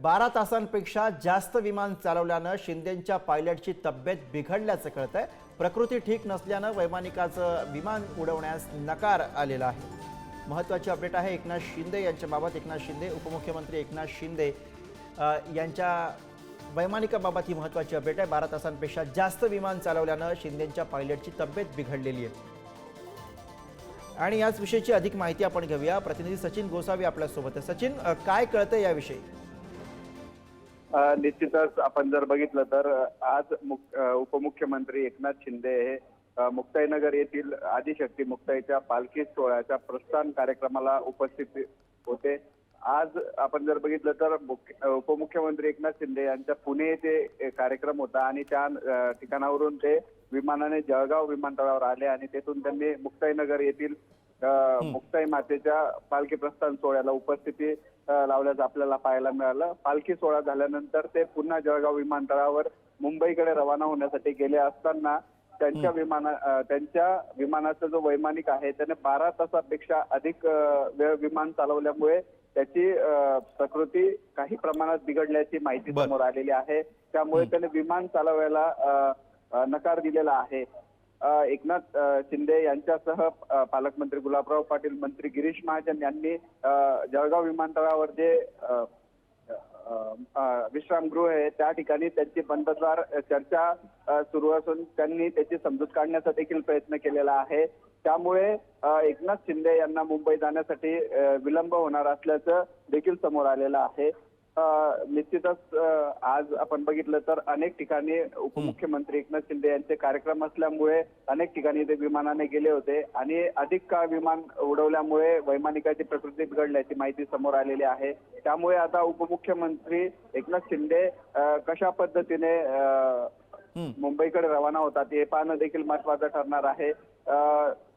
12 तासांपेक्षा जास्त विमान चालवल्यानं शिंदेंच्या पायलटची तब्येत बिघडल्याचं कळतंय। प्रकृती ठीक नसल्यानं वैमानिकाचं विमान उडवण्यास नकार आलेला आहे। महत्त्वाची अपडेट आहे एकनाथ शिंदे यांच्याबाबत। एकनाथ शिंदे उपमुख्यमंत्री एकनाथ शिंदे यांच्या वैमानिकाबाबत ही महत्त्वाची अपडेट आहे। 12 तासांपेक्षा जास्त विमान चालवल्यानं शिंदेंच्या पायलटची तब्येत बिघडलेली आहे आणि याच विषयीची अधिक माहिती आपण घेऊया। प्रतिनिधी सचिन गोसावी आपल्या सोबत आहे। सचिन, काय कळतंय याविषयी? निश्चितच आपण जर बघितलं तर आज उपमुख्यमंत्री एकनाथ शिंदे हे मुक्ताईनगर येथील आदिशक्ती मुक्ताईच्या पालखी सोहळ्याच्या प्रस्थान कार्यक्रमाला उपस्थित होते। आज आपण जर बघितलं तर उपमुख्यमंत्री एकनाथ शिंदे यांचा पुणे येथे कार्यक्रम होता आणि त्या ठिकाणावरून ते विमानाने जळगाव विमानतळावर आले आणि तेथून त्यांनी मुक्ताईनगर येथील मुक्ताई मातेच्या पालखी प्रस्थान सोहळ्याला उपस्थिती लावल्याचं आपल्याला पाहायला मिळालं। पालखी सोहळा झाल्यानंतर ते पुन्हा जळगाव विमानतळावर मुंबईकडे रवाना होण्यासाठी गेले असताना त्यांच्या विमानाचा जो वैमानिक आहे त्याने 12 तासापेक्षा अधिक वेळ विमान चालवल्यामुळे त्याची प्रकृती काही प्रमाणात बिघडल्याची माहिती समोर आलेली आहे। त्यामुळे त्याने विमान चालवायला नकार दिलेला आहे। एकनाथ शिंदे यांच्यासह पालकमंत्री गुलाबराव पाटील, मंत्री गिरीश महाजन यांनी जळगाव विमानतळावर जे विश्रामगृह आहे त्या ठिकाणी त्यांची बंदद्वार चर्चा सुरू असून त्यांनी त्याची समजूत काढण्याचा देखील प्रयत्न केलेला आहे। त्यामुळे एकनाथ शिंदे यांना मुंबई जाण्यासाठी विलंब होणार असल्याचं देखील समोर आलेलं आहे। निश्चितच आज आपण बघितलं तर अनेक ठिकाणी उपमुख्यमंत्री एकनाथ शिंदे यांचे कार्यक्रम असल्यामुळे अनेक ठिकाणी ते विमानाने गेले होते आणि अधिक काळ विमान उडवल्यामुळे वैमानिकाची प्रकृती बिघडल्याची माहिती समोर आलेली आहे। त्यामुळे आता उपमुख्यमंत्री एकनाथ शिंदे कशा पद्धतीने मुंबईकडे रवाना होतात हे पाहणं देखील महत्त्वाचं ठरणार आहे।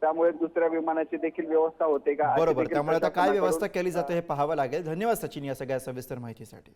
त्यामुळे दुसऱ्या विमानाची देखील व्यवस्था होते का? बरोबर, त्यामुळे आता काय व्यवस्था केली जाते हे पाहावं लागेल। धन्यवाद सचिन या सगळ्या सविस्तर माहितीसाठी।